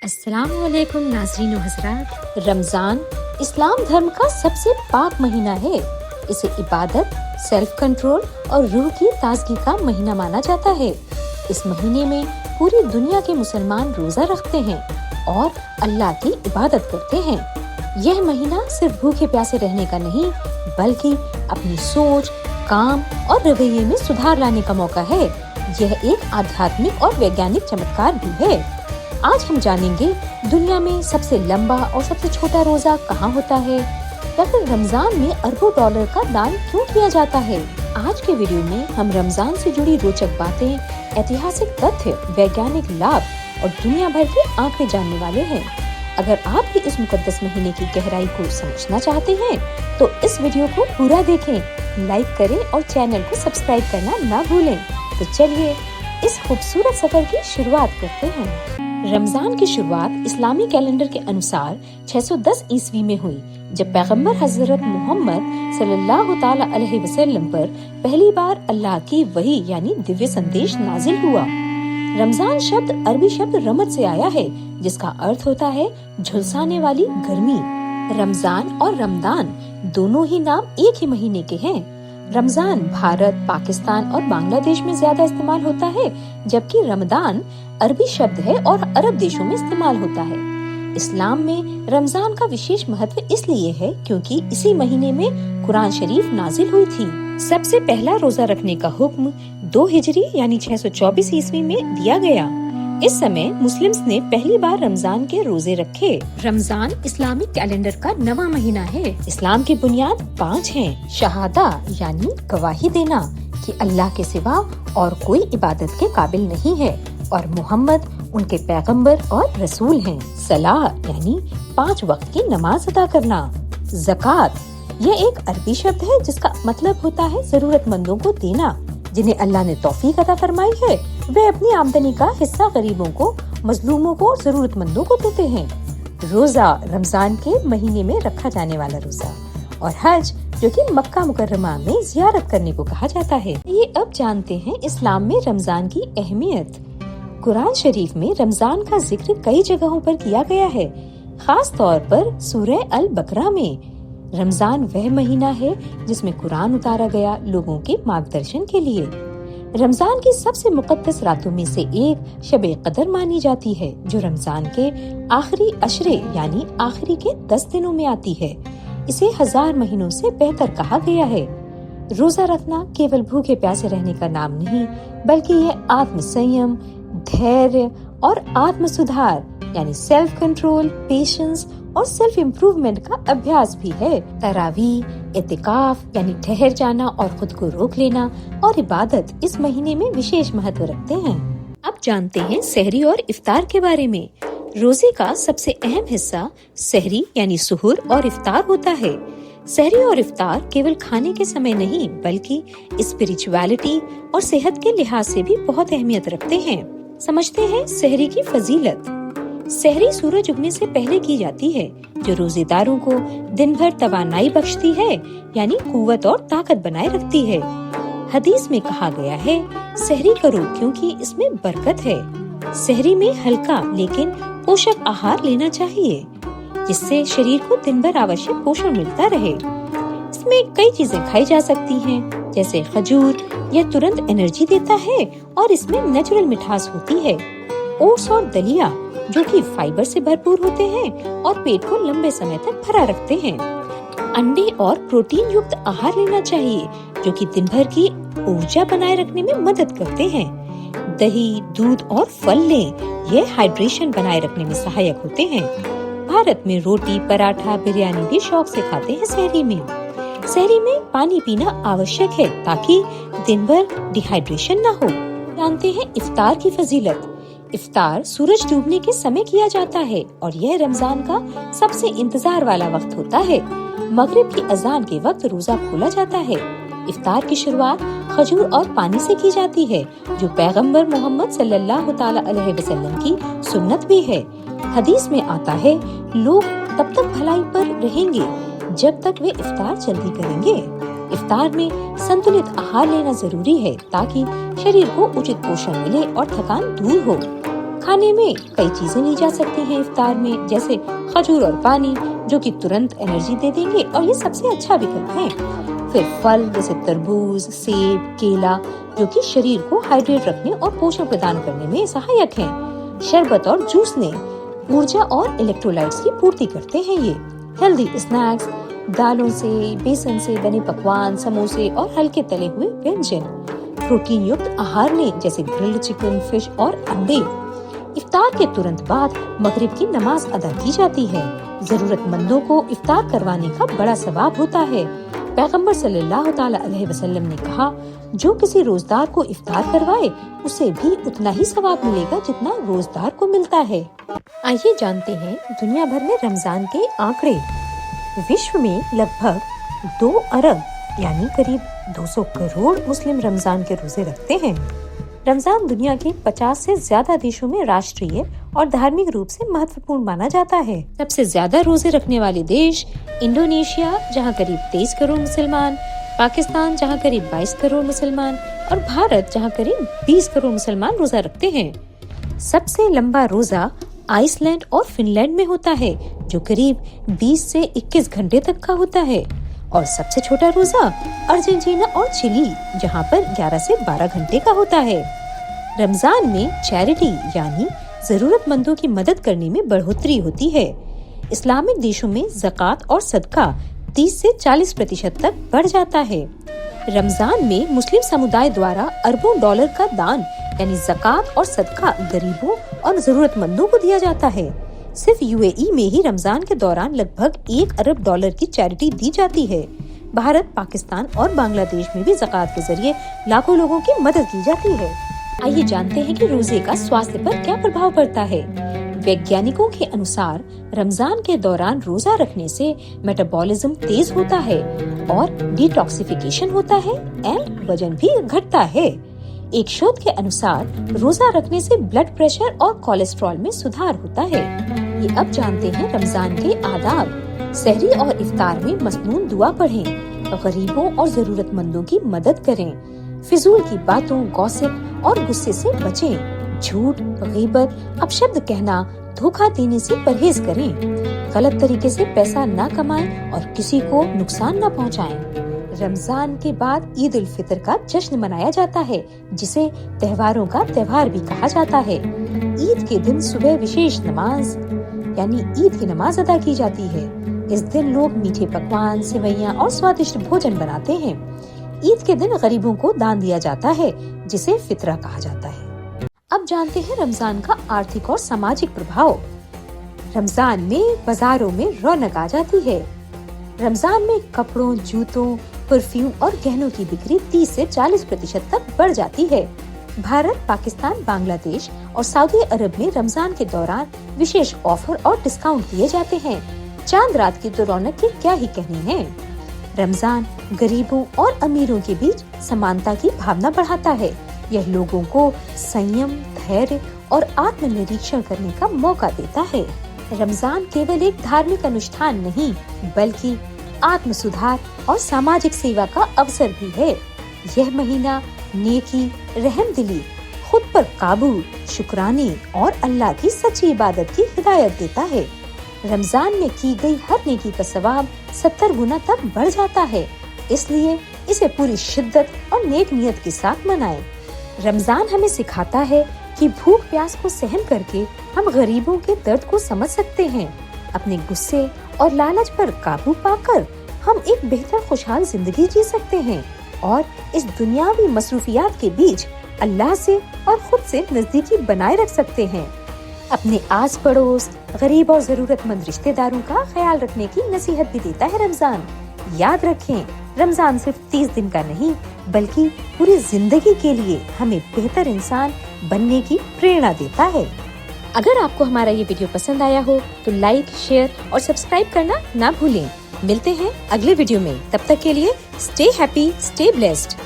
अस्सलाम वालेकुम नाज़रीन व हज़रात। रमज़ान इस्लाम धर्म का सबसे पाक महीना है। इसे इबादत, सेल्फ कंट्रोल और रूह की ताजगी का महीना माना जाता है। इस महीने में पूरी दुनिया के मुसलमान रोजा रखते हैं और अल्लाह की इबादत करते हैं। यह महीना सिर्फ भूखे प्यासे रहने का नहीं, बल्कि अपनी सोच, काम और रवैये में सुधार लाने का मौका है। यह एक आध्यात्मिक और वैज्ञानिक चमत्कार भी है। आज हम जानेंगे दुनिया में सबसे लंबा और सबसे छोटा रोजा कहाँ होता है, या फिर रमजान में अरबों डॉलर का दान क्यों किया जाता है। आज के वीडियो में हम रमजान से जुड़ी रोचक बातें, ऐतिहासिक तथ्य, वैज्ञानिक लाभ और दुनिया भर के आंकड़े जानने वाले हैं। अगर आप भी इस मुकद्दस महीने की गहराई को समझना चाहते हैं, तो इस वीडियो को पूरा देखें, लाइक करें और चैनल को सब्सक्राइब करना ना भूलें। तो चलिए इस खूबसूरत सफर की शुरुआत करते हैं। रमजान की शुरुआत इस्लामी कैलेंडर के अनुसार 610 ईस्वी में हुई, जब पैगंबर हजरत मोहम्मद सल्लल्लाहु ताला अलैहि वसल्लम पर पहली बार अल्लाह की वही यानी दिव्य संदेश नाजिल हुआ। रमजान शब्द अरबी शब्द रमज से आया है, जिसका अर्थ होता है झुलसाने वाली गर्मी। रमजान और रमदान दोनों ही नाम एक ही महीने के हैं। रमजान भारत, पाकिस्तान और बांग्लादेश में ज्यादा इस्तेमाल होता है, जबकि रमदान अरबी शब्द है और अरब देशों में इस्तेमाल होता है। इस्लाम में रमजान का विशेष महत्व इसलिए है क्योंकि इसी महीने में कुरान शरीफ नाजिल हुई थी। सबसे पहला रोजा रखने का हुक्म 2 हिजरी यानी 624 ईस्वी में दिया गया। इस समय मुस्लिम्स ने पहली बार रमजान के रोजे रखे। रमजान इस्लामिक कैलेंडर का 9वां महीना है। इस्लाम की बुनियाद 5 हैं। शहादा यानी गवाही देना कि अल्लाह के सिवा और कोई इबादत के काबिल नहीं है और मोहम्मद उनके पैगंबर और रसूल हैं। सलाह यानी 5 वक्त की नमाज अदा करना। ज़कात यह एक अरबी शब्द है जिसका मतलब होता है जरूरतमंदों को देना। जिन्हें अल्लाह ने तौफीक अता फरमाई है, वे अपनी आमदनी का हिस्सा गरीबों को, मजलूमों को और जरूरतमंदों को देते हैं। रोजा रमजान के महीने में रखा जाने वाला रोजा, और हज जो कि मक्का मुकर्रमा में जियारत करने को कहा जाता है। ये अब जानते हैं इस्लाम में रमजान की अहमियत। कुरान शरीफ में रमजान का जिक्र कई जगहों पर किया गया है, खास तौर पर सूरह अल बकरा में। रमजान वह महीना है जिसमें कुरान उतारा गया लोगों के मार्गदर्शन के लिए। रमजान की सबसे मुकद्दस रातों में से एक शब कदर मानी जाती है, जो रमजान के आखिरी अशरे यानी आखिरी के 10 दिनों में आती है। इसे 1000 महीनों से बेहतर कहा गया है। रोजा रखना केवल भूखे प्यासे रहने का नाम नहीं, बल्कि यह आत्म संयम, धैर्य और आत्म सुधार यानी सेल्फ कंट्रोल, पेशेंस और सेल्फ इम्प्रूवमेंट का अभ्यास भी है। तरावीह, एतिकाफ यानी ठहर जाना और खुद को रोक लेना और इबादत इस महीने में विशेष महत्व रखते हैं। अब जानते हैं सहरी और इफ्तार के बारे में। रोजे का सबसे अहम हिस्सा सहरी यानी सुहूर और इफ्तार होता है। सहरी और इफ्तार केवल खाने के समय नहीं, बल्कि स्पिरिचुअलिटी और सेहत के लिहाज से भी बहुत अहमियत रखते हैं। समझते हैं सहरी की फजीलत। सहरी सूरज उगने से पहले की जाती है, जो रोजेदारों को दिन भर तवानाई बख्शती है, यानी कुव्वत और ताकत बनाए रखती है। हदीस में कहा गया है, सहरी करो क्योंकि इसमें बरकत है। सहरी में हल्का लेकिन पोषक आहार लेना चाहिए, जिससे शरीर को दिन भर आवश्यक पोषण मिलता रहे। इसमें कई चीजें खाई जा सकती हैं, जैसे खजूर, यह तुरंत एनर्जी देता है और इसमें नेचुरल मिठास होती है। ओट्स और दलिया जो कि फाइबर से भरपूर होते हैं और पेट को लंबे समय तक भरा रखते हैं। अंडे और प्रोटीन युक्त आहार लेना चाहिए, जो कि दिन भर की ऊर्जा बनाए रखने में मदद करते हैं। दही, दूध और फल लें, यह हाइड्रेशन बनाए रखने में सहायक होते हैं। भारत में रोटी, पराठा, बिरयानी भी शौक से खाते हैं। सहरी में पानी पीना आवश्यक है ताकि दिन भर डिहाइड्रेशन न हो। जानते हैं इफ्तार की फजीलत। इफ्तार सूरज डूबने के समय किया जाता है और यह रमजान का सबसे इंतजार वाला वक्त होता है। मगरिब की अजान के वक्त रोजा खोला जाता है। इफ्तार की शुरुआत खजूर और पानी से की जाती है, जो पैगंबर मोहम्मद सल्लल्लाहु ताला अलैहि वसल्लम की सुन्नत भी है। हदीस में आता है, लोग तब तक भलाई पर रहेंगे जब तक वे इफ्तार जल्दी करेंगे। इफ्तार में संतुलित आहार लेना जरूरी है ताकि शरीर को उचित पोषण मिले और थकान दूर हो। खाने में कई चीजें ली जा सकती हैं इफ्तार में, जैसे खजूर और पानी जो कि तुरंत एनर्जी दे देंगे और ये सबसे अच्छा विकल्प है। फिर फल जैसे तरबूज, सेब, केला जो कि शरीर को हाइड्रेट रखने और पोषण प्रदान करने में सहायक हैं। शरबत और जूस ने ऊर्जा और इलेक्ट्रोलाइट्स की पूर्ति करते हैं। ये हेल्दी स्नैक्स, दालों से, बेसन से बने पकवान, समोसे और हल्के तले हुए व्यंजन, प्रोटीन युक्त आहार ने जैसे ग्रिल्ड चिकन, फिश और अंडे। इफ्तार के तुरंत बाद मगरिब की नमाज अदा की जाती है। जरूरतमंदों को इफ्तार करवाने का बड़ा सवाब होता है। पैगंबर सल्लल्लाहु अलैहि वसल्लम ने कहा, जो किसी रोजदार को इफ्तार करवाए उसे भी उतना ही सवाब मिलेगा जितना रोजदार को मिलता है। आइए जानते हैं दुनिया भर में रमजान के आंकड़े। विश्व में लगभग 2 अरब यानी करीब 200 करोड़ मुस्लिम रमजान के रोजे रखते हैं। रमजान दुनिया के 50 से ज्यादा देशों में राष्ट्रीय और धार्मिक रूप से महत्वपूर्ण माना जाता है। सबसे ज्यादा रोजे रखने वाले देश इंडोनेशिया, जहां करीब 23 करोड़ मुसलमान, पाकिस्तान जहां करीब 22 करोड़ मुसलमान और भारत जहां करीब 20 करोड़ मुसलमान रोजा रखते हैं। सबसे लंबा रोजा आइसलैंड और फिनलैंड में होता है जो करीब 20 से 21 घंटे तक का होता है, और सबसे छोटा रोजा अर्जेंटीना और चिली जहां पर 11 से 12 घंटे का होता है। रमजान में चैरिटी यानी जरूरतमंदों की मदद करने में बढ़ोतरी होती है। इस्लामिक देशों में ज़कात और सदका 30 से 40% तक बढ़ जाता है। रमजान में मुस्लिम समुदाय द्वारा अरबों डॉलर का दान यानी ज़कात और सदका गरीबों और जरूरतमंदों को दिया जाता है। सिर्फ यूएई में ही रमजान के दौरान लगभग 1 अरब डॉलर की चैरिटी दी जाती है। भारत, पाकिस्तान और बांग्लादेश में भी ज़कात के जरिए लाखों लोगों की मदद की जाती है। आइए जानते हैं कि रोजे का स्वास्थ्य पर क्या प्रभाव पड़ता है। वैज्ञानिकों के अनुसार रमजान के दौरान रोजा रखने से मेटाबॉलिज्म तेज होता है और डिटॉक्सिफिकेशन होता है एंड वजन भी घटता है। एक शोध के अनुसार रोजा रखने से ब्लड प्रेशर और कोलेस्ट्रॉल में सुधार होता है। ये अब जानते हैं रमजान के आदाब। सहरी और इफ्तार में मसनून दुआ पढ़ें, गरीबों और जरूरतमंदों की मदद करें, फिजूल की बातों, गॉसिप और गुस्से से बचें, झूठ, गीबत, अपशब्द कहना, धोखा देने से परहेज करें, गलत तरीके से पैसा न कमाएं और किसी को नुकसान न पहुंचाएं। रमजान के बाद ईद उल फितर का जश्न मनाया जाता है, जिसे त्योहारों का त्योहार भी कहा जाता है। ईद के दिन सुबह विशेष नमाज यानी ईद की नमाज अदा की जाती है। इस दिन लोग मीठे पकवान, सेवैयां और स्वादिष्ट भोजन बनाते हैं। ईद के दिन गरीबों को दान दिया जाता है, जिसे फितरा कहा जाता है। अब जानते हैं रमजान का आर्थिक और सामाजिक प्रभाव। रमजान में बाजारों में रौनक आ जाती है। रमजान में कपड़ों, जूतों, परफ्यूम और गहनों की बिक्री 30 से 40% तक बढ़ जाती है। भारत, पाकिस्तान, बांग्लादेश और सऊदी अरब में रमजान के दौरान विशेष ऑफर और डिस्काउंट दिए जाते हैं। चांद रात की तो रौनक की क्या ही कहनी है। रमजान गरीबों और अमीरों के बीच समानता की भावना बढ़ाता है। यह लोगों को संयम, धैर्य और आत्मनिरीक्षण करने का मौका देता है। रमजान केवल एक धार्मिक अनुष्ठान नहीं, बल्कि आत्म सुधार और सामाजिक सेवा का अवसर भी है। यह महीना नेकी, रहमदिली, खुद पर काबू, शुक्राने और अल्लाह की सच्ची इबादत की हिदायत देता है। रमजान में की गई हर नेकी का सवाब 70 गुना तक बढ़ जाता है, इसलिए इसे पूरी शिद्दत और नेक नियत के साथ मनाएं। रमजान हमें सिखाता है कि भूख प्यास को सहन करके हम गरीबों के दर्द को समझ सकते हैं। अपने गुस्से और लालच पर काबू पाकर हम एक बेहतर खुशहाल जिंदगी जी सकते हैं और इस दुनियावी मसरूफियात के बीच अल्लाह से और खुद से नजदीकी बनाए रख सकते हैं। अपने आस पड़ोस, गरीब और जरूरतमंद रिश्तेदारों का ख्याल रखने की नसीहत भी देता है रमजान। याद रखें, रमजान सिर्फ 30 दिन का नहीं, बल्कि पूरी जिंदगी के लिए हमें बेहतर इंसान बनने की प्रेरणा देता है। अगर आपको हमारा ये वीडियो पसंद आया हो तो लाइक, शेयर और सब्सक्राइब करना ना भूलें। मिलते हैं अगले वीडियो में, तब तक के लिए स्टे हैप्पी, स्टे ब्लेस्ड।